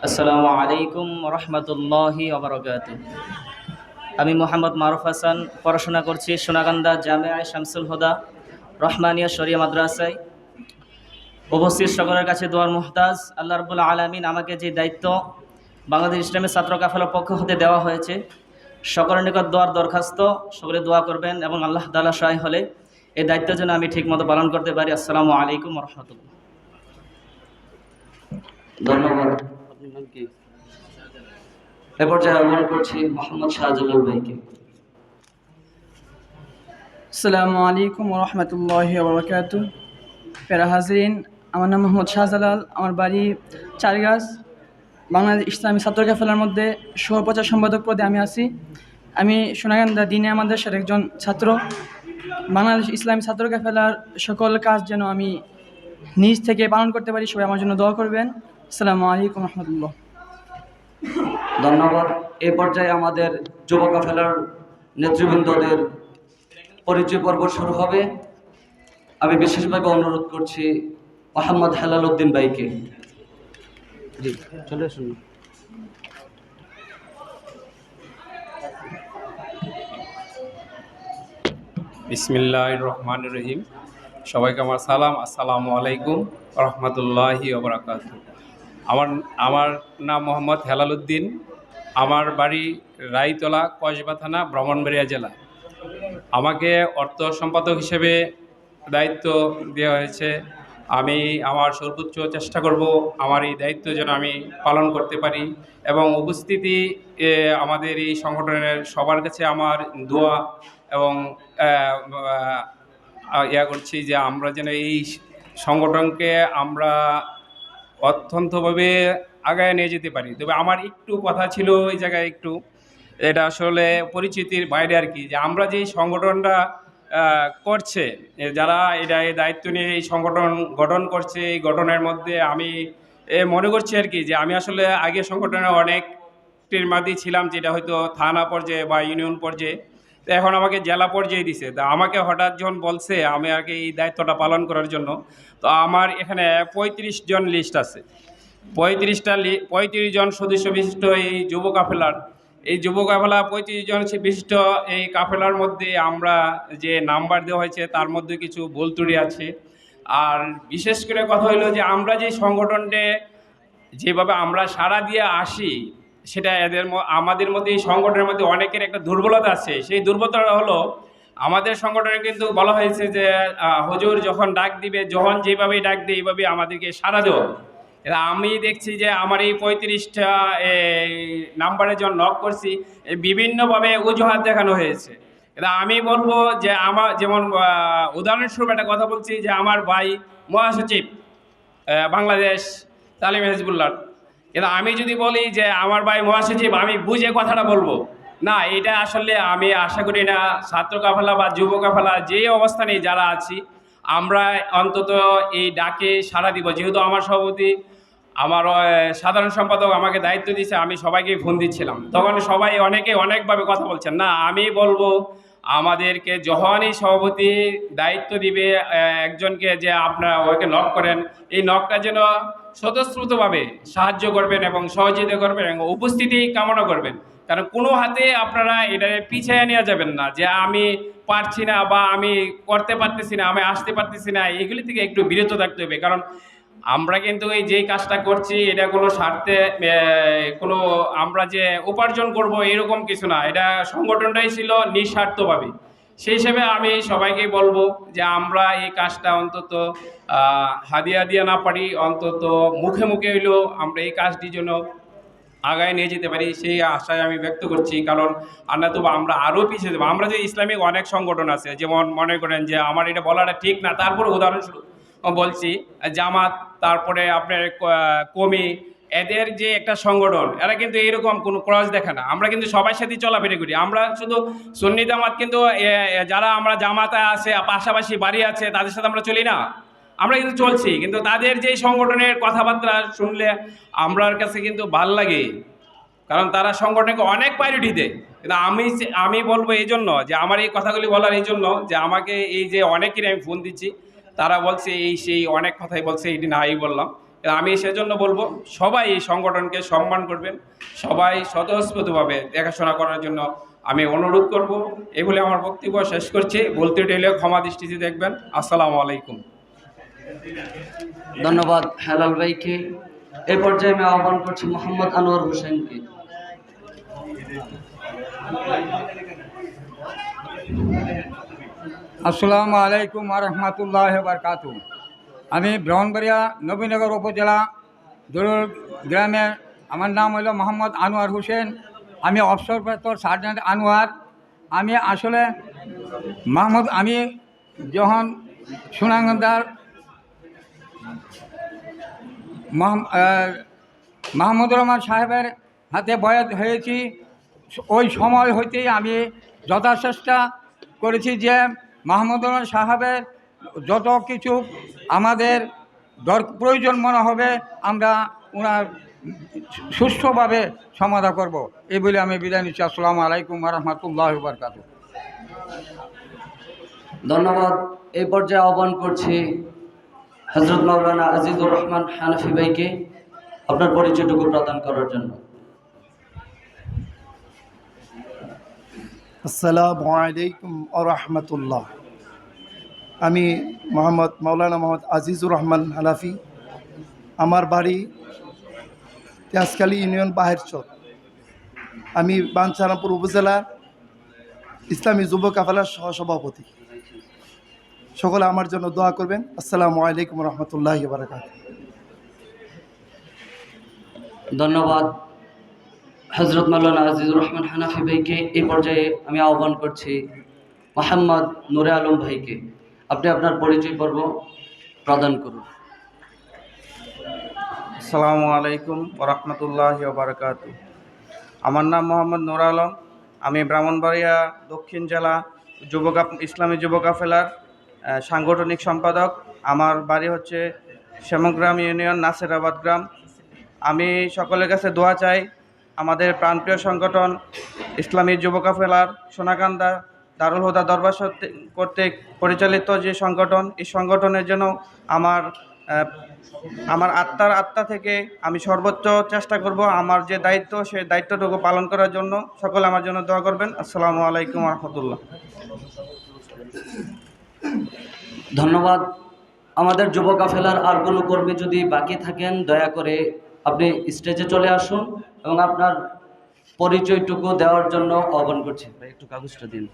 আসসালামু আলাইকুম রহমতুল্লাহি ওবারাকাতুহু। আমি মোহাম্মদ মারুফ হাসান, পড়াশোনা করছি সোনাকান্দা জামিয়া শামসুল হুদা রহমানিয়া শরিয়া মাদ্রাসায়। উপস্থিত সকলের কাছে দোয়ার মুহতাজ। আল্লাহ রাব্বুল আলামিন আমাকে যে দায়িত্ব বাংলাদেশ ইসলামী ছাত্র কাফেলার পক্ষ হতে দেওয়া হয়েছে, সকলের নিকট দোয়ার দরখাস্ত, সকলে দোয়া করবেন এবং আল্লাহ তাআলা সহায় হলে এই দায়িত্ব যেন আমি ঠিকমতো পালন করতে পারি। আসসালামু আলাইকুম রহমতুল্লাহ। ধন্যবাদ। আপনার নাম কি? এ পর্যায়ে আহ্বান করছি মোহাম্মদ শাহজালাল ভাইকে। আসসালামু আলাইকুম রহমতুল্লাহি ওয়া প্যারা হাজরিন, আমার নাম মোহাম্মদ শাহজালাল। আমার বাড়ি চারগাছ। বাংলাদেশ ইসলামী ছাত্র কাফেলার মধ্যে সহপ্রচার সম্পাদক পদে আমি আছি। আমি সোনাকান্দা দিনে মাদ্রাসার একজন ছাত্র। বাংলাদেশ ইসলামী ছাত্র কাফেলার সকল কাজ যেন আমি নিজ থেকে পালন করতে পারি, সবাই আমার জন্য দোয়া করবেন। আসসালামু আলাইকুম রহমতুল্লাহ। ধন্যবাদ। এ পর্যায়ে আমাদের যুব কাফেলার নেতৃবৃন্দদের পরিচয় পর্ব শুরু হবে। আমি বিশেষভাবে অনুরোধ করছি মোহাম্মদ হেলাল উদ্দিন ভাইকে। জি, চলে আসুন। বিসমিল্লাহির রহমানির রহিম। সবাইকে আমার সালাম, আসসালামু আলাইকুম রহমতুল্লাহি ওয়া বারাকাতুহু। আমার নাম মোহাম্মদ হেলাল উদ্দিন। আমার বাড়ি রায়তলা, কসবা থানা, ব্রাহ্মণবাড়িয়া জেলা। আমাকে অর্থ সম্পাদক হিসেবে দায়িত্ব দেওয়া হয়েছে। আমি আমার সর্বোচ্চ চেষ্টা করব আমার এই দায়িত্ব যেন আমি পালন করতে পারি এবং উপস্থিতি আমাদের এই সংগঠনের সবার কাছে আমার দোয়া এবং করছি যে আমরা যেন এই সংগঠনকে আমরা অত্যন্তভাবে আগায় নিয়ে যেতে পারি। তবে আমার একটু কথা ছিল ওই জায়গায়, একটু এটা আসলে পরিচিতির বাইরে আর কি, যে আমরা যে সংগঠনটা করছে, যারা এটা এই দায়িত্ব নিয়ে এই সংগঠন গঠন করছে, এই গঠনের মধ্যে আমি মনে করছি আর কি যে আমি আসলে আগে সংগঠনে অনেকটির মাঝে ছিলাম, যেটা হয়তো থানা পর্যায়ে বা ইউনিয়ন পর্যায়ে। তো এখন আমাকে জেলা পর্যায়ে দিছে। তা আমাকে হঠাৎ যখন বলছে আমি আর কি এই দায়িত্বটা পালন করার জন্য, তো আমার এখানে ৩৫ জন লিস্ট আছে। ৩৫ জন সদস্য বিশিষ্ট এই যুব কাফেলার, এই যুব কাফেলা ৩৫ জন বিশিষ্ট এই কাফেলার মধ্যে আমরা যে নাম্বার দেওয়া হয়েছে তার মধ্যে কিছু ভুল ত্রুটি আছে। আর বিশেষ করে কথা হলো যে আমরা যে সংগঠনটে যেভাবে আমরা সাড়া দিয়ে আসি, সেটা আমাদের মধ্যে এই সংগঠনের মধ্যে অনেকের একটা দুর্বলতা আছে। সেই দুর্বলতাটা হলো আমাদের সংগঠনে কিন্তু বলা হয়েছে যে হুজুর যখন ডাক দিবে, যখন যেভাবেই ডাক দিবে এইভাবে আমাদেরকে সাড়া দেওয়া। এরা আমি দেখছি যে আমার এই ৩৫টা নাম্বারে যখন নক করছি, বিভিন্নভাবে অজুহাত দেখানো হয়েছে। এটা আমি বলবো যে আমার যেমন উদাহরণস্বরূপ একটা কথা বলছি যে আমার ভাই মহাসচিব বাংলাদেশ তালিম হিজবুল্লাহ, কিন্তু আমি যদি বলি যে আমার ভাই মহাসচিব, আমি বুঝে কথাটা বলবো না। এটা আসলে আমি আশা করি না ছাত্র কাফেলা বা যুব কাফেলা যে অবস্থানে যারা আছি আমরা অন্তত এই ডাকে সাড়া দিব। যেহেতু আমার সভাপতি, আমার সাধারণ সম্পাদক আমাকে দায়িত্ব দিয়েছে, আমি সবাইকে ফোন দিচ্ছিলাম, তখন সবাই অনেকভাবে কথা বলছেন না। আমি বলবো আমাদেরকে যখনই সভাপতি দায়িত্ব দিবে একজনকে, যে আপনারা ওকে নক করেন, এই নকটা যেন স্বতঃস্ফূর্তভাবে সাহায্য করবেন এবং সহযোগিতা করবেন এবং উপস্থিতি কামনা করবেন। কারণ কোনো হাতে আপনারা এটা পিছিয়ে নেওয়া যাবেন না যে আমি পারছি না বা আমি করতে পারতেছি না, আমি আসতে পারতেছি না, এগুলি থেকে একটু বিরত থাকতে হবে। কারণ আমরা কিন্তু এই যেই কাজটা করছি এটা কোনো স্বার্থে কোনো আমরা যে উপার্জন করব এরকম কিছু না, এটা সংগঠনটাই ছিল নিঃস্বার্থভাবে। সেই হিসেবে আমি সবাইকে বলবো যে আমরা এই কাজটা অন্তত হাদিয়া দিয়া না পারি, অন্তত মুখে মুখে হইলেও আমরা এই কাজটির জন্য আগায় নিয়ে যেতে পারি, সেই আশায় আমি ব্যক্ত করছি। কারণ আমরা আরও পিছিয়ে দেবো। আমরা যে ইসলামিক অনেক সংগঠন আছে, যেমন মনে করেন যে আমার এটা বলাটা ঠিক না, তারপর উদাহরণস্বরূপ বলছি জামাত, তারপরে আপনার কমি, এদের যে একটা সংগঠন, এরা কিন্তু এরকম কোনো ক্রস দেখে না। আমরা কিন্তু সবার সাথে চলাফেরা করি। আমরা শুধু সুন্নি জামাত, কিন্তু যারা আমরা জামাতে আছে পাশাপাশি বাড়ি আছে তাদের সাথে আমরা চলি না, আমরা কিন্তু চলছি। কিন্তু তাদের যে সংগঠনের কথাবার্তা শুনলে আমরার কাছে কিন্তু ভাল লাগে, কারণ তারা সংগঠনকে অনেক প্রায়োরিটি দেয়। কিন্তু আমি বলবো এই জন্য যে আমার এই কথাগুলি বলার এই জন্য যে আমাকে এই যে অনেকেরই আমি ফোন দিচ্ছি, তারা বলছে এই সেই অনেক কথাই বলছে, এইটি না এই বললাম। আমি সেজন্য বলবো সবাই এই সংগঠনকে সম্মান করবেন, সবাই স্বতঃস্ফূর্তভাবে দেখাশোনা করার জন্য আমি অনুরোধ করব। এগুলি আমার বক্তব্য শেষ করছি, বলতে গেলে ক্ষমা দৃষ্টিতে দেখবেন। আসসালামু আলাইকুম। ধন্যবাদ হেলাল ভাইকে। এই পর্যায়ে আমি আহ্বান করছি মোহাম্মদ আনোয়ার হোসেনকে। আসসালামু আলাইকুম রহমতুল্লাহ বারকাতু। আমি ব্রাহ্মণবাড়িয়া নবীনগর উপজেলা দরুল গ্রামে, আমার নাম হলো মোহাম্মদ আনোয়ার হোসেন। আমি অবসরপ্রাপ্ত সার্জেন্ট আনোয়ার। আমি আসলে আমি যখন সুনামগঞ্জার মাহমুদুর রহমান সাহেবের হাতে বয়াত হয়েছি, ওই সময় হইতেই আমি যথাচেষ্টা করেছি যে মাহমুদুর রহমান সাহেবের যত কিছু আমাদের প্রয়োজন মনে হবে আমরা ওনার সুষ্ঠুভাবে সমাধান করব, এই বলে আমি বিদায় নিচ্ছি। আসসালামু আলাইকুম রহমতুল্লাহ বারকাতুহু। ধন্যবাদ। এই পর্যায়ে আহ্বান করছি হযরত মাওলানা আজিজুর রহমান হানাফি ভাইকে আপনার পরিচয়টুকু প্রদান করার জন্য। আসসালামু আলাইকুম রাহমাতুল্লাহ। আমি মাওলানা মোহাম্মদ আজিজুর রহমান হানাফি। আমার বাড়ি তেজখালী ইউনিয়ন বাহেরচর। আমি বাঞ্ছারামপুর উপজেলার ইসলামী যুব কাফেলার সহসভাপতি। সকলে আমার জন্য দোয়া করবেন। আসসালামু আলাইকুম রহমতুল্লাহি ওয়া বারাকাতুহু। ধন্যবাদ হযরত মাওলানা আজিজুর রহমান হানাফি ভাইকে। এই পর্যায়ে আমি আহ্বান করছি মোহাম্মদ নূরে আলম ভাইকে। আপনি আপনার পরিচয় পর্ব প্রদান করুন। আসসালামু আলাইকুম রহমতুল্লাহি ওয়া বারাকাতুহু। আমার নাম মোহাম্মদ নূর আলম। আমি ব্রাহ্মণবাড়িয়া দক্ষিণ জেলা ইসলামী যুব কাফেলার সাংগঠনিক সম্পাদক। আমার বাড়ি হচ্ছে শ্যামগ্রাম ইউনিয়ন নাসিরাবাদ গ্রাম। আমি সকলের কাছে দোয়া চাই, আমাদের প্রাণপ্রিয় সংগঠন ইসলামী যুব কাফেলার সোনাকান্দা দারুল হুদা দরবার কর্তৃক পরিচালিত যে সংগঠন, এই সংগঠনের জন্য আমার আত্মা থেকে আমি সর্বোচ্চ চেষ্টা করব আমার যে দায়িত্ব, সেই দায়িত্বটুকু পালন করার জন্য। সকলে আমার জন্য দোয়া করবেন। আসসালামু আলাইকুম রহমতুল্লাহ। ধন্যবাদ। আমাদের যুব কাফেলার আর কোনো কর্মী যদি বাকি থাকেন দয়া করে আপনি স্টেজে চলে আসুন এবং আপনার পরিচয়টুকু দেওয়ার জন্য আহ্বান করছি। ভাই একটু কাগজটা দিন।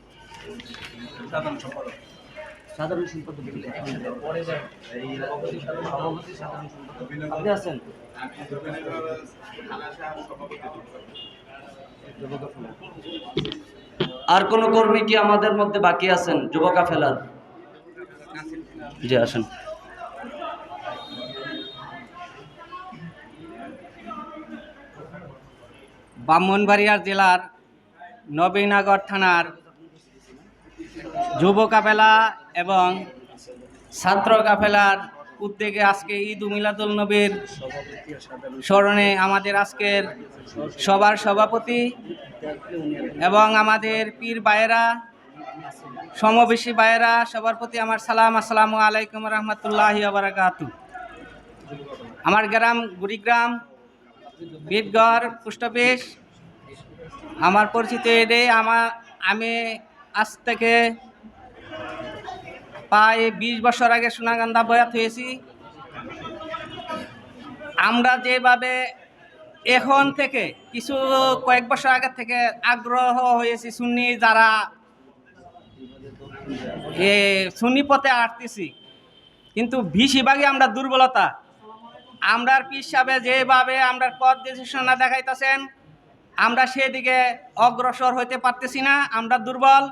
সাধারণ সম্পাদক আপনি আছেন? আর কোন কর্মী কি আমাদের মধ্যে বাকি আছেন যুব কাফেলার? জি আসেন। ব্রাহ্মণবাড়িয়া জেলার নবীনগর থানার যুব কাফেলা এবং ছাত্র কাফেলার উদ্যোগে আজকে ঈদ মিলাদুল নবীর স্মরণে আমাদের আজকের সবার সভাপতি এবং আমাদের পীর ভাইয়েরা, সমবেশী ভাইয়েরা, সবার প্রতি আমার সালাম। আসসালামু আলাইকুম রহমতুল্লাহি ওয়া বারাকাতুহু। আমার গ্রাম গুড়িগ্রাম বিটগড় পোস্ট অফিস। আমার পরিচিত এটাই। আমি আজ থেকে প্রায় 20 বছর আগে সোনাকান্দা বয়াত হয়েছি। আমরা যেভাবে এখন থেকে কয়েক বছর আগে থেকে আগ্রহ হয়েছি সুন্নি যারা সুন্নি পথে আসতেছি, কিন্তু বেশিরভাগই আমরা দুর্বলতা। আমরার পীর সাহেব যেভাবে আমরা পথ নির্দেশনা দেখাইতেছেন, আমরা সেদিকে অগ্রসর হইতে পারতেছি না। আমরা দুর্বল।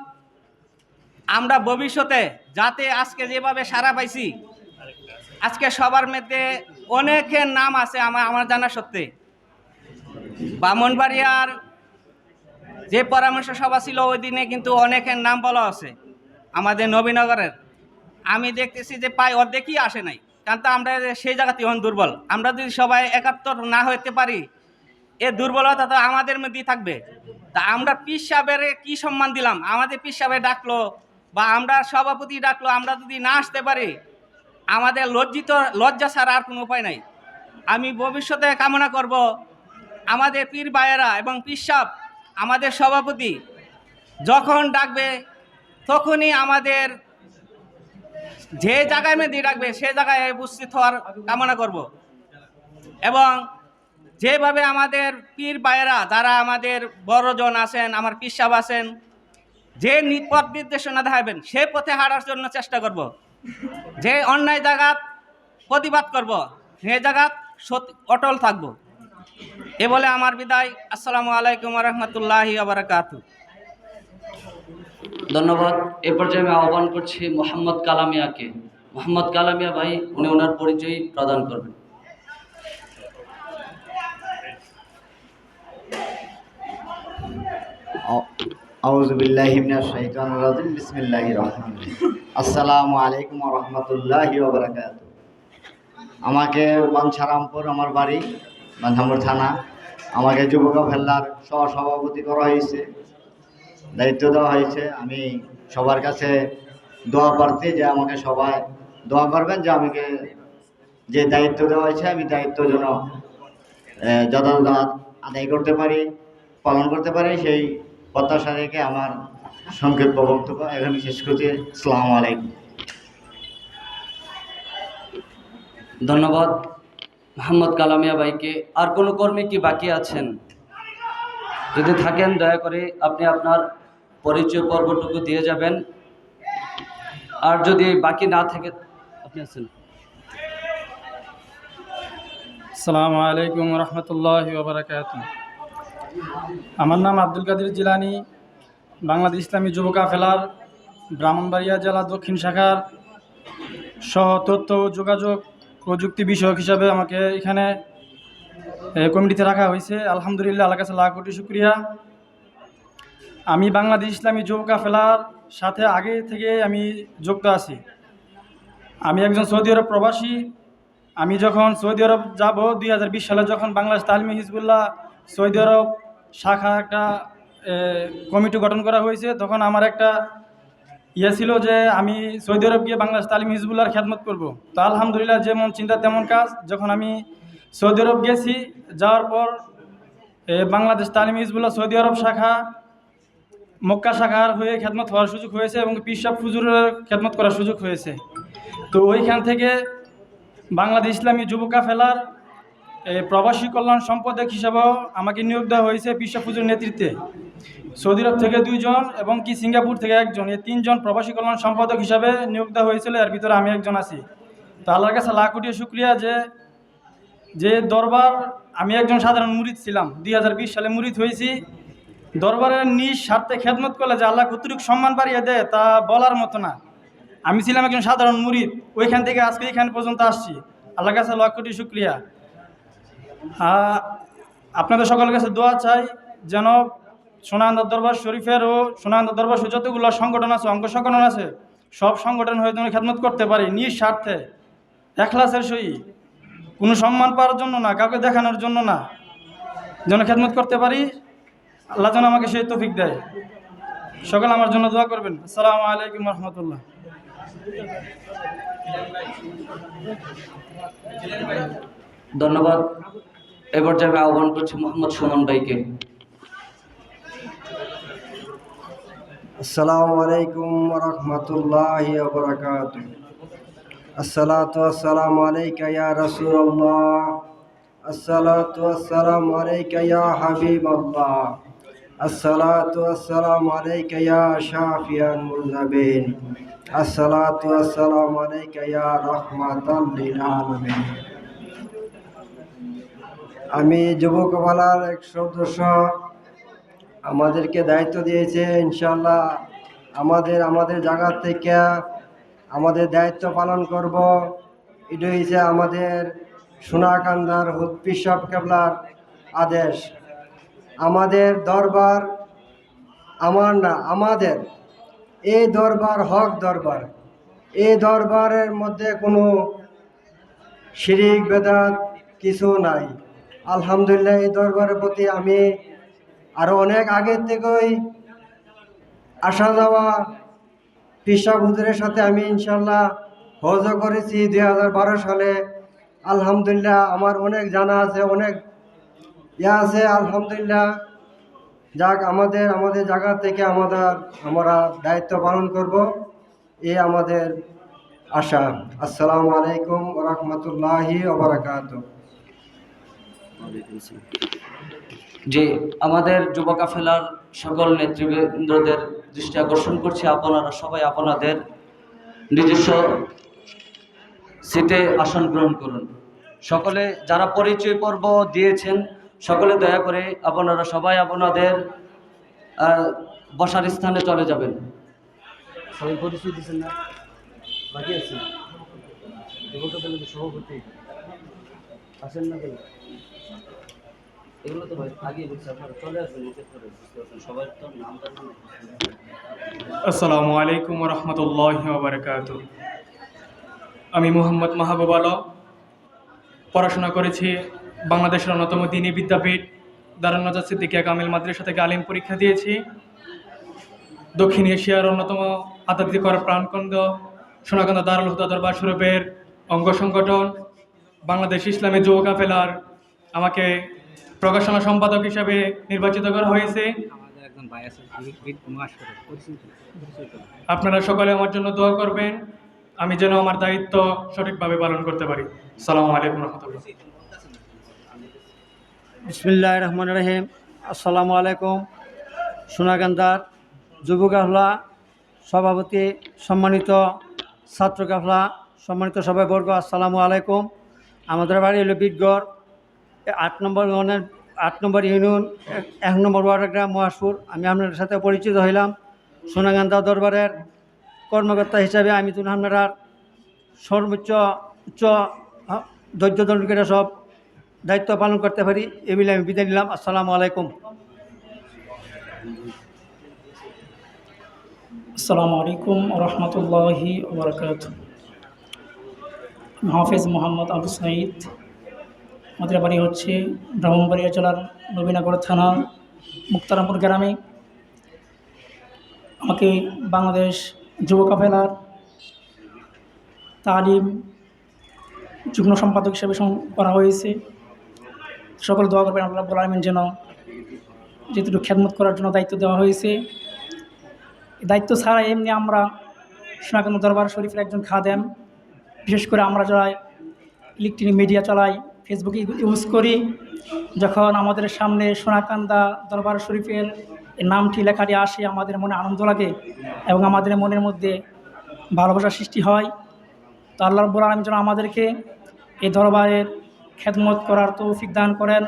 আমরা ভবিষ্যতে যাতে আজকে যেভাবে সারা পাইছি, আজকে সবার মধ্যে অনেকের নাম আছে আমার জানা সত্ত্বে। ব্রাহ্মণবাড়িয়ার যে পরামর্শ সভা ছিল ওই দিনে কিন্তু অনেকের নাম বলা আছে আমাদের নবীনগরের। আমি দেখতেছি যে প্রায় অর্ধেকই আসে নাই, কারণ আমরা সেই জায়গাতে এখন দুর্বল। আমরা যদি সবাই একাত্তর না হতে পারি, এ দুর্বলতা তো আমাদের মধ্যেই থাকবে। তা আমরা পীর সাহেবের কি সম্মান দিলাম? আমাদের পীর সাহেব ডাকলো বা আমরা সভাপতি ডাকলো, আমরা যদি না আসতে পারি, আমাদের লজ্জা ছাড়া আর কোনো উপায় নাই। আমি ভবিষ্যতে কামনা করব আমাদের পীর ভাইয়েরা এবং পীর সাহেব আমাদের সভাপতি যখন ডাকবে তখনই আমাদের যে জায়গায় মেয়েদি ডাকবে সে জায়গায় উপস্থিত হওয়ার কামনা করব এবং যেভাবে আমাদের পীর ভাইয়েরা যারা আমাদের বড়জন আছেন, আমার পীর সাহেব আছেন, যে পথ নির্দেশনা দেখাবেন সে পথে হাঁটার জন্য চেষ্টা করব, যে অন্যায় জায়গা প্রতিবাদ করব, সে জায়গা অটল থাকব। এ বলে আমার বিদায়। আসসালামু আলাইকুম রহমতুল্লাহি বারাকাতু। ধন্যবাদ। এ পর্যায়ে আমি আহ্বান করছি মোহাম্মদ কালামিয়াকে। মোহাম্মদ কালামিয়া ভাই, উনি ওনার পরিচয় প্রদান করবেন। আউযু বিল্লাহি মিনাশ শাইতানির রাজিম। বিসমিল্লাহির রহমানির রহিম। আসসালামু আলাইকুম ওয়া রাহমাতুল্লাহি ওয়া বারাকাতুহু। আমাকে বাঞ্ছারামপুর আমার বাড়ি, বাঞ্ছারামপুর থানা। আমাকে যুব কাফেলার সভাপতি করা হয়েছে, দায়িত্ব দেওয়া হয়েছে। আমি সবার কাছে দোয়া প্রার্থী যে আমাকে সবাই দোয়া করবেন যে আমাকে যে দায়িত্ব দেওয়া হয়েছে আমি দায়িত্ব যেন যথাযথ আদায় করতে পারি, পালন করতে পারি, সেই প্রত্যাশা রেখে আমার সংক্ষিপ্ত বক্তব্য এখানে শেষ করছি। আসসালামু আলাইকুম। ধন্যবাদ মোহাম্মদ কালামিয়া ভাইকে। আর কোনো কর্মী কি বাকি আছেন? যদি থাকেন দয়া করে আপনি আপনার পরিচয় পর্বটুকু দিয়ে যাবেন। আর যদি বাকি না থাকে, আপনি আছেন। আসসালামু আলাইকুম রহমতুল্লাহি ওয়া বারাকাতুহু। আমার নাম আব্দুল কাদের জিলানি, বাংলাদেশ ইসলামী যুব কাফেলার ব্রাহ্মণবাড়িয়া জেলা দক্ষিণ শাখার সহ তথ্য ও যোগাযোগ প্রযুক্তি বিষয়ক হিসাবে আমাকে এখানে কমিটিতে রাখা হয়েছে। আলহামদুলিল্লাহ, আল্লাহর কাছে লাখ কোটি শুকরিয়া। আমি বাংলাদেশ ইসলামী যুব কাফেলার সাথে আগে থেকে আমি যুক্ত আছি। আমি একজন সৌদি আরব প্রবাসী। আমি যখন সৌদি আরব যাব 2020 সালে, যখন বাংলাদেশ তালিমি হিজবুল্লাহ সৌদি আরব শাখা একটা কমিটি গঠন করা হয়েছে, তখন আমার একটা ছিল যে আমি সৌদি আরব গিয়ে বাংলাদেশ তালিমি হিজবুল্লাহর খেদমত করব। তো আলহামদুলিল্লাহ, যেমন চিন্তা তেমন কাজ। যখন আমি সৌদি আরব গেছি, যাওয়ার পর বাংলাদেশ তালিমি হিজবুল্লাহ সৌদি আরব শাখা মক্কা শাখার হয়ে খেদমত হওয়ার সুযোগ হয়েছে এবং পীর সাহেব হুজুরের খেদমত করার সুযোগ হয়েছে। তো ওইখান থেকে বাংলাদেশ ইসলামী যুব কাফেলার প্রবাসী কল্যাণ সম্পাদক হিসাবেও আমাকে নিয়োগ দেওয়া হয়েছে পীর সাহেব হুজুরের নেতৃত্বে। সৌদি আরব থেকে 2 জন এবং সিঙ্গাপুর থেকে 1 জন, এই 3 জন প্রবাসী কল্যাণ সম্পাদক হিসাবে নিয়োগ দেওয়া হয়েছিল। এর ভিতরে আমি একজন আছি। তো আল্লাহর কাছে লাখ কোটি শুকরিয়া যে দরবার, আমি একজন সাধারণ মুরিদ ছিলাম, 2020 সালে মুরিদ হয়েছি। দরবারের নিজ স্বার্থে খেদমত করলে যে আল্লাহ কতটুকু সম্মান বাড়িয়ে দেয় তা বলার মতো না। আমি ছিলাম একজন সাধারণ মুরিদ, ওইখান থেকে আজকে এখানে পর্যন্ত আসছি। আল্লাহর কাছে লাখ কোটি শুকরিয়া। আপনাদের সকলের কাছে দোয়া চাই যেন সোনাহান্দা দরবার শরীফের ও সোনাহান্দা দরবার যতগুলো সংগঠন আছে, অঙ্গ সংগঠন আছে, সব সংগঠন হয়ে যেন খেদমত করতে পারি নিজ স্বার্থে, এখলাসের সহিত, কোনো সম্মান পাওয়ার জন্য না, কাউকে দেখানোর জন্য না, যেন খেদমত করতে পারি। আল্লাহ যেন আমাকে সেই তৌফিক দেয়। সকলে আমার জন্য দোয়া করবেন। আসসালামু আলাইকুম রহমতুল্লাহ। ধন্যবাদ। এ পর্যায়ে আমি আহ্বান করছি মোহাম্মদ সুমন ভাইকে। আসসালামু আলাইকুম ওয়া রাহমাতুল্লাহি ওয়া বারাকাতুহু। আসসালাতু ওয়াসসালামু আলাইকা ইয়া রাসূলুল্লাহ। আসসালাতু ওয়াসসালামু আলাইকা ইয়া হাবিবাল্লাহ। আসসালাতু ওয়াসসালামু আলাইকা ইয়া শাফিয়াল মুযনিবিন। আসসালাতু ওয়াসসালামু আলাইকা ইয়া রাহমাতাল লিল আলামিন। আমি যুব কাফেলার এক সদস্য। আমাদেরকে দায়িত্ব দিয়েছে, ইনশাআল্লাহ আমাদের জায়গা থেকে আমাদের দায়িত্ব পালন করব। এটা হচ্ছে আমাদের সোনাকান্দার পীর সাহেব কেবলার আদেশ। আমাদের দরবার আমার না, আমাদের এই দরবার হক দরবার। এই দরবারের মধ্যে কোনো শিরিক বেদাত কিছু নাই। আলহামদুলিল্লাহ, এই দরবারের প্রতি আমি আরও অনেক আগের থেকেই আসা যাওয়া। পীর সাহেব হুজুরের সাথে আমি ইনশাল্লাহ হজও করেছি 2012 সালে। আলহামদুলিল্লাহ আমার অনেক জানা আছে, অনেক ইয়া আছে। আলহামদুলিল্লাহ, যাক আমাদের আমাদের জায়গা থেকে আমরা দায়িত্ব পালন করব, এই আমাদের আশা। আসসালামু আলাইকুম ওয়া রাহমাতুল্লাহি ওয়া বারাকাতুহু। যে আমাদের যুব কাফেলার সকল নেতৃবৃন্দদের দৃষ্টি আকর্ষণ করছি, আপনারা সবাই আপনাদের নিজস্ব সিটে আসন গ্রহণ করুন। সকলে যারা পরিচয় পর্ব দিয়েছেন সকলে দয়া করে আপনারা সবাই আপনাদের বসার স্থানে চলে যাবেন। সবাই পরিচয় দিচ্ছেন না? বাকি আছে সভাপতি আসেন না কেন? এগুলো তো ভাই আগে বলছি, আপনারা চলে আসবেন, নিচে করে বুঝতে পারছেন, সবাই তো নাম জানেন। আসসালামু আলাইকুম ওয়া রাহমাতুল্লাহি ওয়া বারাকাতুহু। আমি মোহাম্মদ মাহবুব আলম, পড়াশোনা করেছি বাংলাদেশের অন্যতম দ্বীনি বিদ্যাপীঠ দারুন নাজাত সিদ্দিকিয়া কামিল মাদ্রাসা থেকে আলিম পরীক্ষা দিয়েছি। দক্ষিণ এশিয়ার অন্যতম আধ্যাত্মিকর প্রাণকেন্দ্র সোনাকান্দা দারুল হুদা দরবার শরীফের অঙ্গ সংগঠন বাংলাদেশ ইসলামী যুব কাফেলার আমাকে প্রকাশনা সম্পাদক হিসাবে নির্বাচিত করা হয়েছে। আপনারা সকলে আমার জন্য দোয়া করবেন, আমি যেন আমার দায়িত্ব সঠিকভাবে পালন করতে পারি। আসসালামু আলাইকুম রহমতুল্লাহ। বিসমিল্লাহির রহমানির রহিম। আসসালামু আলাইকুম। সোনাকান্দার যুব কাফেলা সভাপতি, সম্মানিত ছাত্র কাফেলা, সম্মানিত সবাই বর্গ, আসসালামু আলাইকুম। আমাদের বাড়ি হলো বিটগড়, 8 নম্বর ইউনিয়ন, 1 নম্বর ওয়ার্ড গ্রাম, মহাসপুর। আমি আপনাদের সাথে পরিচিত হইলাম সোনাকান্দা দরবারের কর্মকর্তা হিসাবে। আমি তো আপনারা সর্বোচ্চ উচ্চ ধৈর্য ধারণ করে সব দায়িত্ব পালন করতে পারি, এই বলে আমি বিদায় নিলাম। আসসালামু আলাইকুম। আসসালামু আলাইকুম ওয়া রাহমাতুল্লাহি ওয়া বারাকাতুহু। হাফেজ মোহাম্মদ আবু সাঈদ, আমাদের বাড়ি হচ্ছে ব্রাহ্মণবাড়িয়া জেলার নবীনগর থানা মুক্তারামপুর গ্রামে। আমাকে বাংলাদেশ যুব কাফেলার তালিম যুগ্ম সম্পাদক হিসেবে করা হয়েছে। সকল দোয়া করবেন আল্লাহ রাব্বুল আলামিন যেন যেটুকু খেদমত করার জন্য দায়িত্ব দেওয়া হয়েছে। দায়িত্ব ছাড়া এমনি আমরা সোনাকান্দা দরবার শরীফের একজন খাদেম, বিশেষ করে আমরা যারা ইলেকট্রনিক মিডিয়া চালাই, ফেসবুক ইউজ করি, যখন আমাদের সামনে সোনাকান্দা দরবার শরীফের এই নামটি লেখাটি আসে আমাদের মনে আনন্দ লাগে এবং আমাদের মনের মধ্যে ভালোবাসার সৃষ্টি হয়। তো আল্লাহ রাব্বুল আলামিন যেন আমাদেরকে এই দরবারের খেদমত করার তৌফিক দান করেন,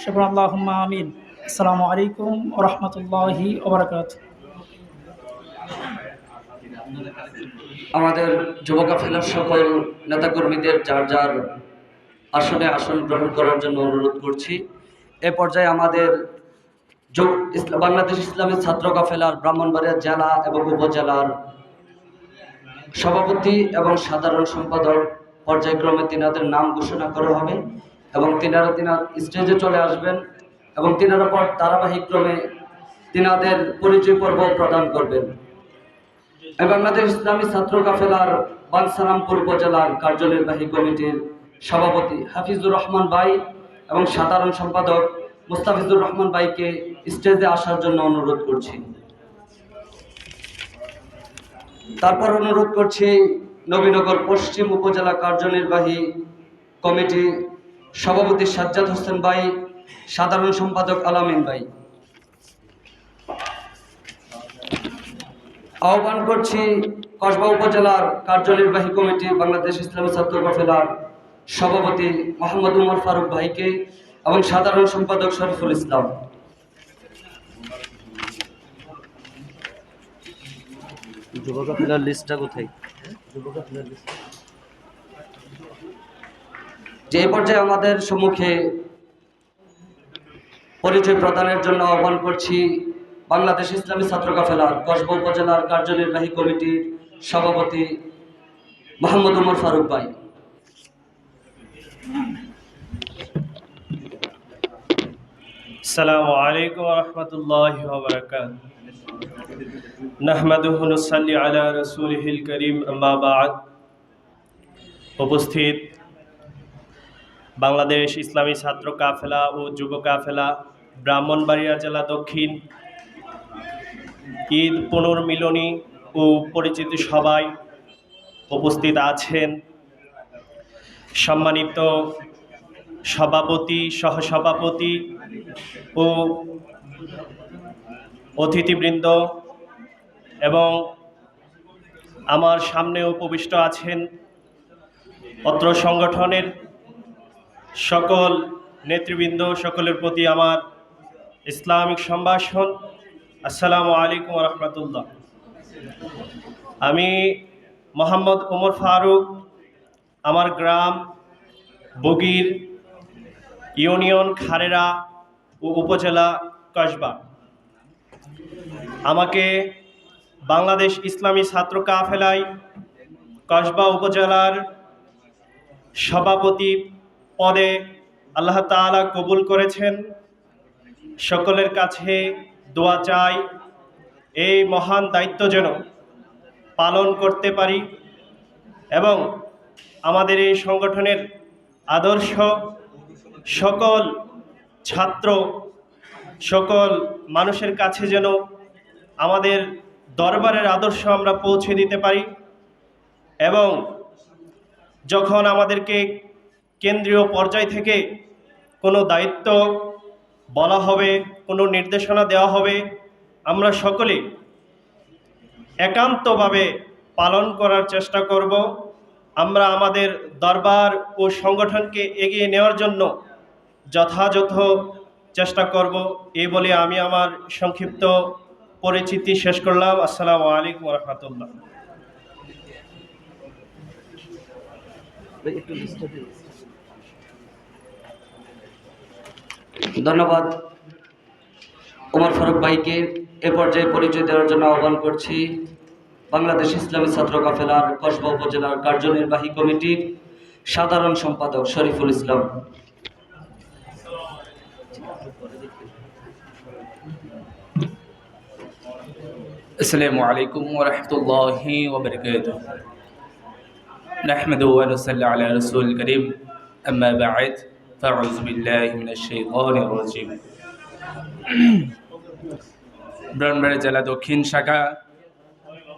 সেগুলো আল্লাহুম্মা আমিন। আসসালামু আলাইকুম ওয়া রাহমাতুল্লাহি ওয়া বারাকাতুহু। আমাদের যুব কাফেলার সকল নেতাকর্মীদের যার যার আসনে আসন গ্রহণ করার জন্য অনুরোধ করছি। এ পর্যায়ে আমাদের বাংলাদেশ ইসলামী ছাত্র কাফেলার ব্রাহ্মণবাড়িয়া জেলা এবং উপজেলার সভাপতি এবং সাধারণ সম্পাদক পর্যায়ক্রমে তিনাদের নাম ঘোষণা করা হবে এবং তিনারা স্টেজে চলে আসবেন এবং তিনারা পর ধারাবাহিকক্রমে তিনাদের পরিচয় পর্ব প্রদান করবেন। বাংলাদেশ ইসলামী ছাত্র কাফেলার বাঞ্ছারামপুর উপজেলার কার্যনির্বাহী কমিটির সভাপতি হাফিজুর রহমান ভাই এবং সাধারণ সম্পাদক মুস্তাফিজুর রহমান ভাইকে স্টেজে আসার জন্য অনুরোধ করছি। তারপর অনুরোধ করছি নবীনগর পশ্চিম উপজেলা কার্যনির্বাহী কমিটি সভাপতি সাজ্জাদ হোসেন ভাই, সাধারণ সম্পাদক আলামিন ভাই। আহ্বান করছি কসবা উপজেলার কার্যনির্বাহী কমিটি বাংলাদেশ ইসলামী ছাত্র কাফেলার সভাপতি মোহাম্মদ উমর ফারুক ভাইকে এবং সাধারণ সম্পাদক শরীফুল ইসলাম। যুব কাফেলার লিস্টটা কোথায়? যে পর্যায়ে আমাদের সম্মুখে পরিচয় প্রদানের জন্য আহ্বান করছি বাংলাদেশ ইসলামী ছাত্র কাফেলার কসবা উপজেলার কার্যনির্বাহী কমিটির সভাপতি মোহাম্মদ উমর ফারুক ভাই। আসসালামু আলাইকুম ওয়া রাহমাতুল্লাহি ওয়া বারাকাতুহু। নাহমাদুহু ওয়া নুসাল্লি আলা রাসূলিহিল কারীম, আম্মা বা'দ। উপস্থিত বাংলাদেশ ইসলামী ছাত্র কাফেলা ও যুব কাফেলা ব্রাহ্মণবাড়িয়া জেলা দক্ষিণ ঈদ পুনর্মিলনী ও পরিচিতি সভায় উপস্থিত আছেন সম্মানিত সভাপতি, সহসভাপতি ও অতিথিবৃন্দ এবং আমার সামনে উপবিষ্ট আছেন অত্র সংগঠনের সকল নেতৃবৃন্দ, সকলের প্রতি আমার ইসলামিক সম্ভাষণ। আসসালামু আলাইকুম ওয়া রাহমাতুল্লাহ। আমি মোহাম্মদ ওমর ফারুক, আমার গ্রাম বগির, ইউনিয়ন খারেরা ও উপজেলা কসবা। আমাকে বাংলাদেশ ইসলামী ছাত্র কাফেলায় কসবা উপজেলার সভাপতি পদে আল্লাহ তাআলা কবুল করেছেন। সকলের কাছে দোয়া চাই এই মহান দায়িত্ব যেন পালন করতে পারি এবং আমাদের এই সংগঠনের আদর্শ সকল ছাত্র, সকল মানুষের কাছে যেন আমাদের দরবারের আদর্শ আমরা পৌঁছে দিতে পারি এবং যখন আমাদেরকে কেন্দ্রীয় পর্যায় থেকে কোনো দায়িত্ব বলা হবে, কোনো নির্দেশনা দেওয়া হবে, আমরা সকলে একান্তভাবে পালন করার চেষ্টা করব। আমরা আমাদের দরবার ও সংগঠনকে এগিয়ে নেওয়ার জন্য যথাযথ চেষ্টা করব। এই বলে আমি আমার সংক্ষিপ্ত পরিচিতি শেষ করলাম। আসসালামু আলাইকুম ওয়া রাহমাতুল্লাহ। ধন্যবাদ ওমর ফারুক ভাইকে। এ পর্যায়ে পরিচয় দেওয়ার জন্য আহ্বান করছি বাংলাদেশ ইসলামী ছাত্র কাফেলার কসবা উপজেলার কার্যনির্বাহী কমিটির সাধারণ সম্পাদক শরীফুল ইসলাম। السلام عليكم ورحمة الله وبركاته نحمد ونصلي على رسول الكريم أما بعد فأعوذ بالله من الشيطان الرجيم ব্রাহ্মণবাড়িয়া জেলা দক্ষিণ শাখা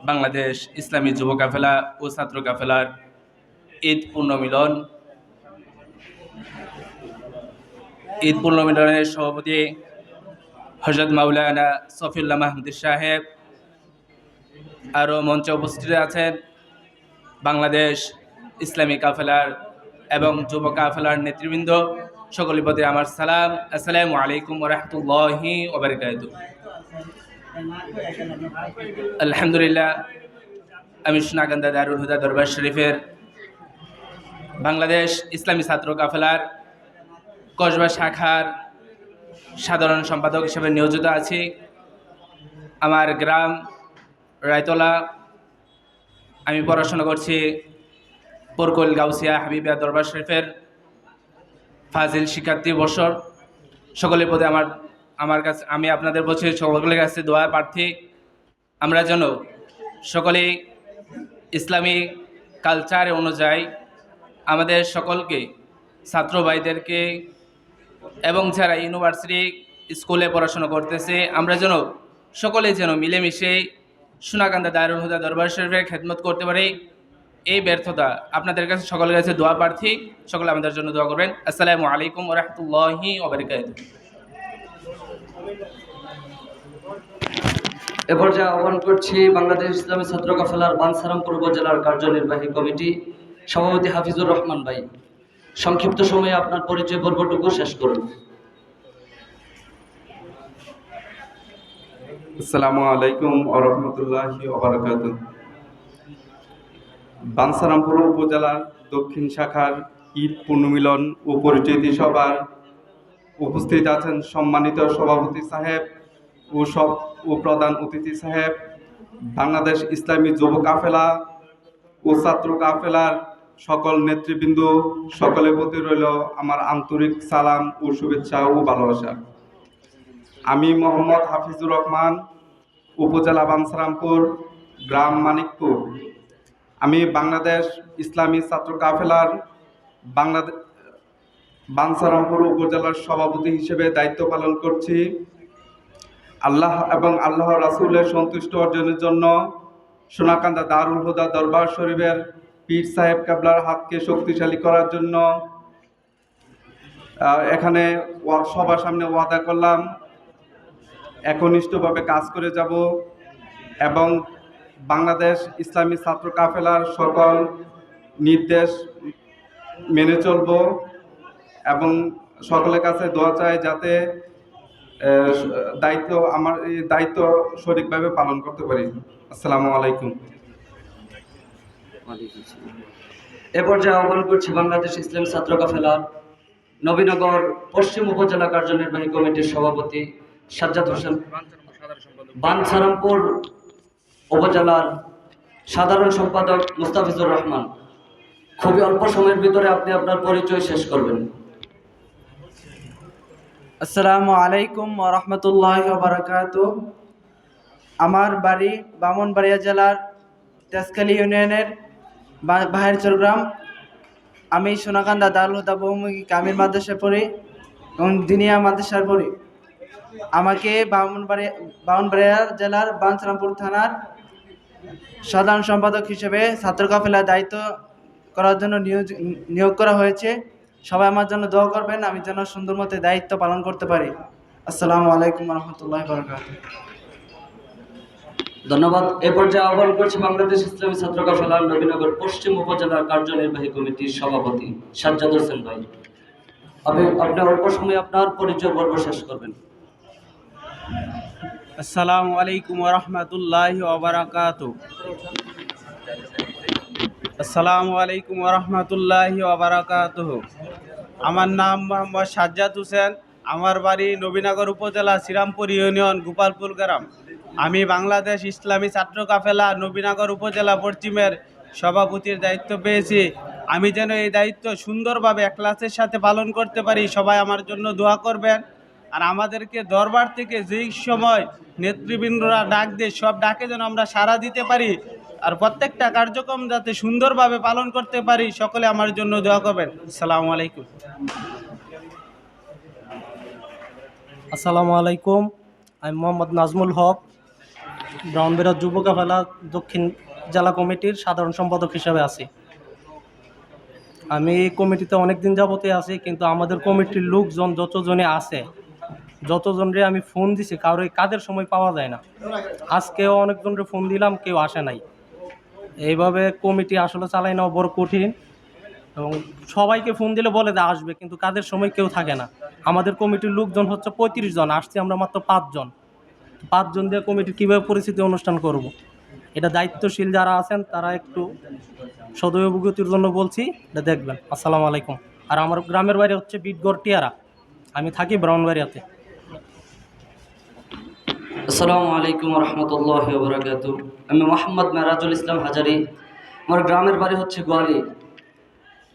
বাংলাদেশ ইসলামী যুব কাফেলা ও ছাত্র কাফেলার ঈদ পুণ্যমিলনের সভাপতি হযরত মাওলানা সফিউল্লাহ মাহমুদ সাহেব, আরও মঞ্চে উপস্থিত আছেন বাংলাদেশ ইসলামী কাফেলার এবং যুব কাফেলার নেতৃবৃন্দ, সকলের প্রতি আমার সালাম। আসসালামু আলাইকুম ওয়া রাহমাতুল্লাহি ওয়া বারাকাতুহু। আলহামদুলিল্লাহ, আমি সোনাকান্দা দারুল হুদা দরবার শরীফের বাংলাদেশ ইসলামী ছাত্র কাফেলার কসবা শাখার সাধারণ সম্পাদক হিসেবে নিয়োজিত আছি। আমার গ্রাম রায়তলা। আমি পড়াশোনা করছি পরকল গাউসিয়া হাবিবিয়া দরবার শরীফের ফাজিল শিক্ষার্থী বর্ষর। সকলের প্রতি আমি আপনাদের বলছি, সকলের কাছে দোয়া প্রার্থী আমরা যেন সকলেই ইসলামী কালচার অনুযায়ী আমাদের সকলকে, ছাত্র ভাইদেরকে এবং যারা ইউনিভার্সিটি স্কুলে পড়াশোনা করতেছে, আমরা যেন সকলে যেন মিলেমিশে সোনাকান্দা দারুল হুদা দরবার শরীফের খেদমত করতে পারি। এই ব্যর্থতা আপনাদের কাছে, সকলের কাছে দোয়া প্রার্থী, সকলে আমাদের জন্য দোয়া করবেন। আসসালামু আলাইকুম ওয়া রাহমাতুল্লাহি ওয়া বারাকাতুহু। এ পর্যায়ে আহ্বান করছি বাংলাদেশ ইসলামী ছাত্র কাফেলার বাঞ্ছারামপুর উপজেলার কার্যনির্বাহী কমিটি সভাপতি হাফিজুর রহমান ভাই। সংক্ষিপ্ত সময়ে আপনার পরিচয় পর্বটুকু শেষ করুন। আসসালামু আলাইকুম ওয়া রাহমাতুল্লাহি ওয়া বারাকাতুহু। বাঞ্ছারামপুর উপজেলার দক্ষিণ শাখার ঈদ পুণ্যমিলন ও পরিচিতি সভার উপস্থিত আছেন সম্মানিত সভাপতি সাহেব ও প্রধান অতিথি সাহেব, বাংলাদেশ ইসলামী যুব কাফেলা ও ছাত্র কাফেলার সকল নেতৃবৃন্দ, সকলের প্রতি রইল আমার আন্তরিক সালাম ও শুভেচ্ছা ও ভালোবাসা। আমি মোহাম্মদ হাফিজুর রহমান, উপজেলা বাঞ্ছারামপুর, গ্রাম মানিকপুর। আমি বাংলাদেশ ইসলামী ছাত্র কাফেলার বাঞ্ছারামপুর উপজেলার সভাপতি হিসেবে দায়িত্ব পালন করছি। আল্লাহ এবং আল্লাহ রাসূলের সন্তুষ্ট অর্জনের জন্য সোনাকান্দা দারুল হুদা দরবার শরীফের পীর সাহেব কেবলার হাতকে শক্তিশালী করার জন্য এখানে সবার সামনে ওয়াদা করলাম একনিষ্ঠভাবে কাজ করে যাব এবং বাংলাদেশ ইসলামী ছাত্র কাফেলার সকল নির্দেশ মেনে চলব এবং সকলের কাছে দোয়া চাই যাতে আমার এই দায়িত্ব সঠিকভাবে পালন করতে পারি। আসসালামু আলাইকুম। এ পর্যায়ে আহ্বান করছি বাংলাদেশ ইসলামী ছাত্র কাফেলার নবীনগর পশ্চিম উপজেলা কার্যনির্বাহী কমিটির সভাপতি সাজ্জাদ হোসেন, বাঞ্ছারামপুর উপজেলার সাধারণ সম্পাদক মুস্তাফিজুর রহমান। খুবই অল্প সময়ের ভিতরে আপনি আপনার পরিচয় শেষ করবেন। আসসালামু আলাইকুম ওয়া রাহমাতুল্লাহি ওয়া বারাকাতুহু। আমার বাড়ি ব্রাহ্মণবাড়িয়া জেলার তেজখালী ইউনিয়নের বাহিরচর গ্রাম। আমি সোনাকান্দা দারুল হুদা বহুমুখী কামিল মাদ্রাসায় পড়ি এবং দিনিয়া মাদ্রাসায় পড়ি। আমাকে ব্রাহ্মণবাড়িয়া জেলার বাঞ্ছারামপুর থানার সাধারণ সম্পাদক হিসেবে ছাত্র কাফেলার দায়িত্ব করার জন্য নিয়োগ করা হয়েছে। সবাই আমার জন্য দোয়া করবেন, আমি যেন সুন্দর মতো দায়িত্ব পালন করতে পারি। আসসালামু আলাইকুম ওয়া রাহমাতুল্লাহি ওয়া বারাকাতুহু। ধন্যবাদ। এ পর্যায়ে আহ্বান করছি বাংলাদেশ ইসলামী ছাত্র কাফেলার নবীনগর পশ্চিম উপজেলার কার্যনির্বাহী কমিটির সভাপতি সাজ্জাদ হোসেন ভাই। আপনি অল্প সময়ে আপনার পরিচয় পর্ব শেষ করবেন। আসসালামু আলাইকুম ওয়া রাহমাতুল্লাহি ওয়া বারাকাতুহু। আসসালামু আলাইকুম ওয়া রাহমাতুল্লাহি ওয়া বারাকাতুহু। আমার নাম মোহাম্মদ সাজ্জাদ হোসেন। আমার বাড়ি নবীনগর উপজেলা শ্রীরামপুর ইউনিয়ন গোপালপুর গ্রাম। আমি বাংলাদেশ ইসলামী ছাত্র কাফেলা নবীনগর উপজেলা পশ্চিমের সভাপতির দায়িত্ব পেয়েছি। আমি যেন এই দায়িত্ব সুন্দরভাবে ইখলাসের সাথে পালন করতে পারি, সবাই আমার জন্য দোয়া করবেন। আর আমাদেরকে দরবার থেকে যেই সময় নেতৃবৃন্দরা ডাক দেয়, সব ডাকে যেন আমরা সাড়া দিতে পারি আর প্রত্যেকটা কার্যক্রম যাতে সুন্দরভাবে পালন করতে পারি, সকলে আমার জন্য দোয়া করবেন। আসসালামু আলাইকুম। আসসালামু আলাইকুম। আমি মোহাম্মদ নাজমুল হক, ব্রাহ্মণবাড়িয়া যুব কাফেলা দক্ষিণ জেলা কমিটির সাধারণ সম্পাদক হিসেবে আছি। আমি এই কমিটিতে অনেক দিন যাবতে আছি, কিন্তু আমাদের কমিটির লোকজন যতজনে আছে, যতজনরে আমি ফোন দিছি, কাদের সময় পাওয়া যায় না। আজকেও অনেকজনরে ফোন দিলাম, কেউ আসে নাই। এইভাবে কমিটি আসলে চালাই নেওয়া বড় কঠিন এবং সবাইকে ফোন দিলে বলে যে আসবে, কিন্তু কাদের সময় কেউ থাকে না। আমাদের কমিটির লোকজন হচ্ছে 35 জন, আসছি আমরা মাত্র 5 জন। 5 জন দিয়ে কমিটির কীভাবে পরিস্থিতি অনুষ্ঠান করব, এটা দায়িত্বশীল যারা আছেন তারা একটু সদয়ভূতির জন্য বলছি, এটা দেখবেন। আসসালামু আলাইকুম। আর আমার গ্রামের বাড়ি হচ্ছে বিটগড় টিয়ারা, আমি থাকি ব্রাহ্মণবাড়িয়াতে। আসসালামু আলাইকুম ওয়া রাহমাতুল্লাহি ওয়া বারাকাতুহু। আমি মোহাম্মদ মেরাজুল ইসলাম হাজারি। আমার গ্রামের বাড়ি হচ্ছে গোয়ালি।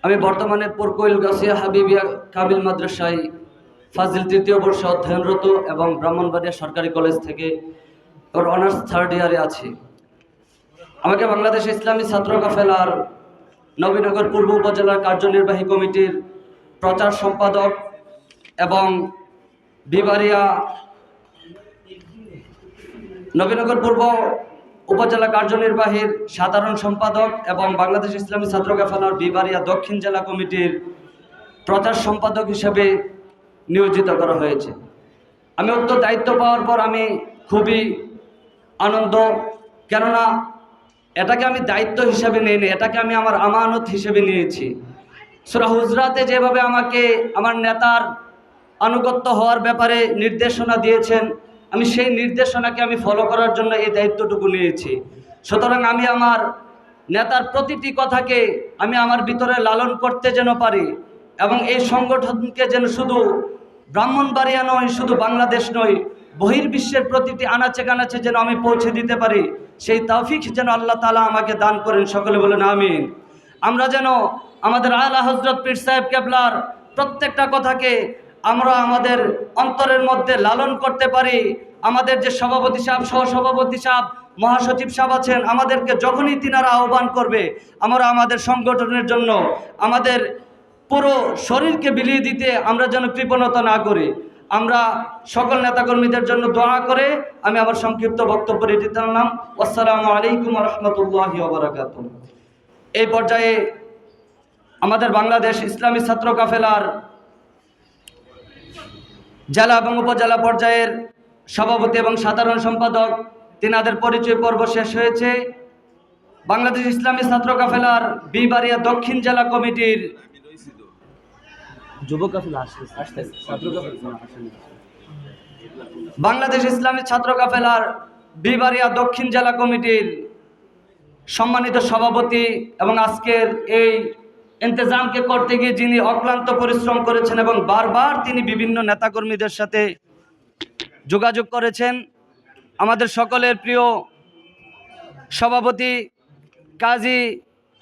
আমি বর্তমানে পুরকৈল গাছিয়া হাবিবিয়া কামিল মাদ্রাসায় ফাজিল 3য় বর্ষে অধ্যয়নরত এবং ব্রাহ্মণবাড়িয়া সরকারি কলেজ থেকে ওর অনার্স 3rd ইয়ারে আছি। আমাকে বাংলাদেশ ইসলামী ছাত্র কাফেলার নবীনগর পূর্ব উপজেলার কার্যনির্বাহী কমিটির প্রচার সম্পাদক এবং বিবারিয়া নবীনগর পূর্ব উপজেলা কার্যনির্বাহীর সাধারণ সম্পাদক এবং বাংলাদেশ ইসলামী ছাত্র কাফেলার বিবারিয়া দক্ষিণ জেলা কমিটির প্রচার সম্পাদক হিসেবে নিয়োজিত করা হয়েছে। আমি উক্ত দায়িত্ব পাওয়ার পর আমি খুবই আনন্দ, কেননা এটাকে আমি দায়িত্ব হিসেবে নিইনি, এটাকে আমি আমার আমানত হিসেবে নিয়েছি। সূরা হুজরাতে যেভাবে আমাকে আমার নেতার আনুগত্য হওয়ার ব্যাপারে নির্দেশনা দিয়েছেন, আমি সেই নির্দেশনাকে আমি ফলো করার জন্য এই দায়িত্বটুকু নিয়েছি। সুতরাং আমি আমার নেতার প্রতিটি কথাকে আমি আমার ভিতরে লালন করতে যেন পারি এবং এই সংগঠনকে যেন শুধু ব্রাহ্মণবাড়িয়া নয়, শুধু বাংলাদেশ নয়, বহির্বিশ্বের প্রতিটি আনাচে কানাচে যেন আমি পৌঁছে দিতে পারি, সেই তৌফিক যেন আল্লাহ তাআলা আমাকে দান করেন। সকলে বলেন আমিন। আমরা যেন আমাদের আলা হযরত পীর সাহেব কেবলার প্রত্যেকটা কথাকে আমরা আমাদের অন্তরের মধ্যে লালন করতে পারি। আমাদের যে সভাপতি সাহেব, সহসভাপতি সাহেব, মহাসচিব সাহেব আছেন, আমাদেরকে যখনই তিনারা আহ্বান করবে, আমরা আমাদের সংগঠনের জন্য, আমাদের পুরো শরীরকে বিলিয়ে দিতে আমরা যেন কৃপণতা না করি। আমরা সকল নেতাকর্মীদের জন্য দোয়া করে আমি আমার সংক্ষিপ্ত বক্তব্য রেখে দিলাম। আসসালামু আলাইকুম রহমতুল্লাহি ওয়া বারাকাতুহু। এই পর্যায়ে আমাদের বাংলাদেশ ইসলামী ছাত্র কাফেলার জেলা এবং উপজেলা পর্যায়ের সভাপতি এবং সাধারণ সম্পাদক তিনাদের পরিচয় পর্ব শেষ হয়েছে। বাংলাদেশ ইসলামী ছাত্র কাফেলার বিবাড়িয়া দক্ষিণ জেলা কমিটির বাংলাদেশ ইসলামী ছাত্র কাফেলার বিবাড়িয়া দক্ষিণ জেলা কমিটির সম্মানিত সভাপতি এবং আজকের এই ইন্তেজামকে করতে গিয়ে যিনি অক্লান্ত পরিশ্রম করেছেন এবং বারবার তিনি বিভিন্ন নেতাকর্মীদের সাথে যোগাযোগ করেছেন, আমাদের সকলের প্রিয় সভাপতি কাজী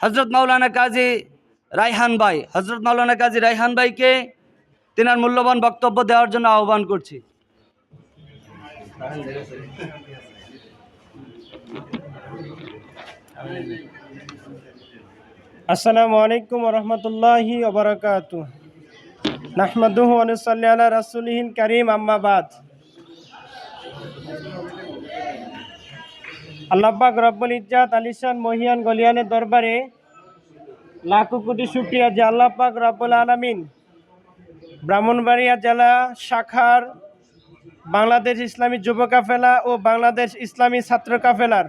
হজরত মাওলানা কাজী রায়হান ভাই, হজরত মাওলানা কাজী রায়হান ভাইকে তিনার মূল্যবান বক্তব্য দেওয়ার জন্য আহ্বান করছি। আসসালামু আলাইকুম ওয়া রাহমাতুল্লাহি ওয়া বারাকাতুহু। নাহমাদুহু ওয়া নুসাল্লি আলা রাসূলিহিল কারীম, আম্মা বাদ। আল্লাহ পাক রব্বুল ইজ্জাত আলিশান মহিয়ান গলিয়ানের দরবারে লাখো কোটি শুকরিয়া যে আল্লাহ পাক রব্বুল আলামিন ব্রাহ্মণবাড়িয়া জেলা শাখার বাংলাদেশ ইসলামী যুব কাফেলা ও বাংলাদেশ ইসলামী ছাত্র কাফেলার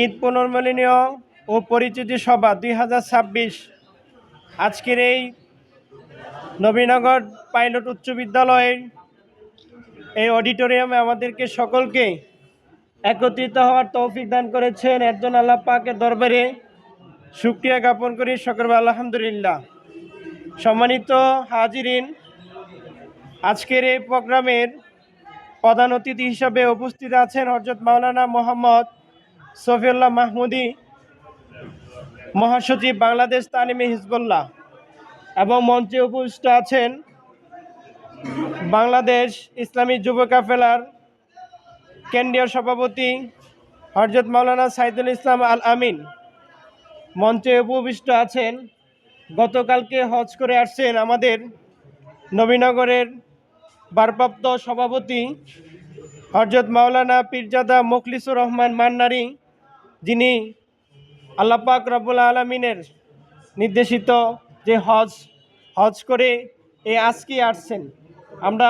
ঈদ পুনর্মিলনীয় ও পরিচিতি সভা 2026 আজকের এই নবীনগর পাইলট উচ্চ বিদ্যালয়ের এই অডিটোরিয়ামে আমাদেরকে সকলকে একত্রিত হওয়ার তৌফিক দান করেছেন। এর জন্য আল্লাহ পাকের দরবারে শুকরিয়া জ্ঞাপন করি, সকলে আলহামদুলিল্লাহ। সম্মানিত হাজিরিন, আজকের এই প্রোগ্রামের প্রধান অতিথি হিসাবে উপস্থিত আছেন হযরত মাওলানা মোহাম্মদ সফিউল্লাহ মাহমুদি, মহাসচিব বাংলাদেশ তালিমে হিজবুল্লাহ, এবং মঞ্চে উপস্থিত আছেন বাংলাদেশ ইসলামী যুব কাফেলার কেন্দ্রীয় সভাপতি হযরত মাওলানা সাইদুল ইসলাম আল আমিন। মঞ্চে উপবিষ্ট আছেন গতকালকে হজ করে আসছেন আমাদের নবীনগরের ভারপ্রাপ্ত সভাপতি হযরত মাওলানা পীরজাদা মুখলিসুর রহমান মান্নারি, যিনি আল্লাহ পাক রব্বুল আলামিনের নির্দেশিত যে হজ করে এই আজকে আসছেন। আমরা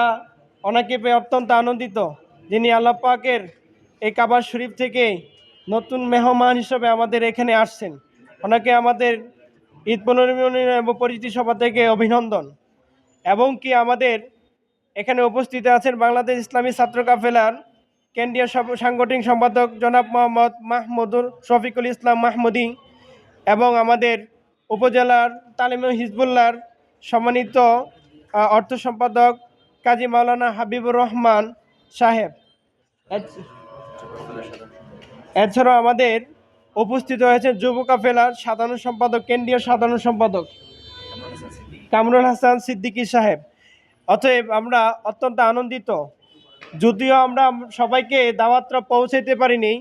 ওনাকে পেয়ে অত্যন্ত আনন্দিত, যিনি আল্লাহ পাকের এই কাবা শরীফ থেকে নতুন মেহমান হিসেবে আমাদের এখানে আসছেন। ওনাকে আমাদের ঈদ পুনর্মিলনী এবং পরিচিতি সভা থেকে অভিনন্দন। এবং কি আমাদের এখানে উপস্থিত আছেন বাংলাদেশ ইসলামী ছাত্র কাফেলার কেন্দ্রীয় সাংগঠনিক সম্পাদক জনাব মোহাম্মদ মাহমুদুর শফিকুল ইসলাম মাহমুদি এবং আমাদের উপজেলার তালিমে হিজবুল্লাহর সম্মানিত অর্থ সম্পাদক কাজী মাওলানা হাবিবুর রহমান সাহেব। এছাড়াও আমাদের উপস্থিত হয়েছেন যুব কাফেলার সাধারণ সম্পাদক, কেন্দ্রীয় সাধারণ সম্পাদক কামরুল হাসান সিদ্দিকী সাহেব। অতএব আমরা অত্যন্ত আনন্দিত, যদিও আমরা সবাইকে দাওয়াতটা পৌঁছাইতে পারিনি,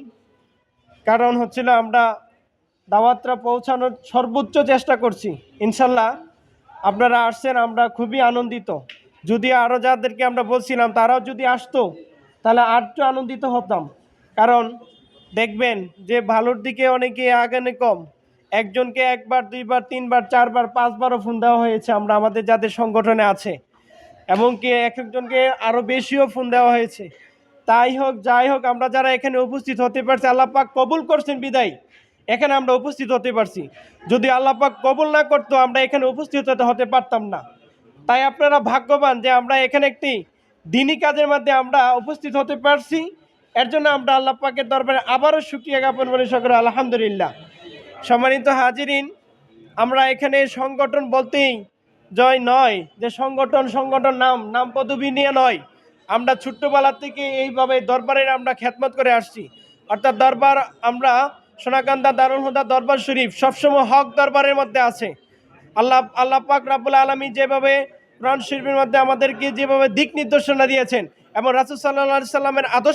কারণ হচ্ছিল আমরা দাওয়াতটা পৌঁছানোর সর্বোচ্চ চেষ্টা করছি। ইনশাল্লাহ আপনারা আসছেন, আমরা খুবই আনন্দিত। যদি আরও যাদেরকে আমরা বলছিলাম তারাও যদি আসতো তাহলে আরও আনন্দিত হতাম, কারণ দেখবেন যে ভালোর দিকে অনেকে আগানে কম, একজনকে একবার, দুইবার, তিনবার, চারবার, পাঁচবারও ফোন দেওয়া হয়েছে আমরা আমাদের যাদের সংগঠনে আছে, এমনকি একজনকে আরও বেশিও ফোন দেওয়া হয়েছে। তাই হোক যাই হোক, আমরা যারা এখানে উপস্থিত হতে পারছি, আল্লাহ পাক কবুল করছেন বিদায় এখানে আমরা উপস্থিত হতে পারছি। যদি আল্লাহ পাক কবুল না করতো আমরা এখানে উপস্থিত হতে পারতাম না। তাই আপনারা ভাগ্যবান যে আমরা এখানে একটি দিনী কাজের মধ্যে আমরা উপস্থিত হতে পারছি। এর জন্য আমরা আল্লাহ পাকের দরবারে আবারও শুকরিয়া জ্ঞাপন করি, সকলে আলহামদুলিল্লাহ। সম্মানিত হাজিরিন, আমরা এখানে সংগঠন বলতেই জয় নয় যে সংগঠন নাম পদবি নিয়ে নয়, আমরা ছোট্টবেলা থেকে এইভাবে দরবারের আমরা খেদমত করে আসছি। অর্থাৎ দরবার, আমরা সোনাকান্দা দারুল হুদা দরবার শরীফ সবসময় হক দরবারের মধ্যে আছে। আল্লাহ পাক রব্বুল আলামিন যেভাবে কোরআন শরীফের মধ্যে আমাদেরকে যেভাবে দিক নির্দেশনা দিয়েছেন এবং রাসূল সাল্লাল্লাহু আলাইহি সাল্লামের আদর্শ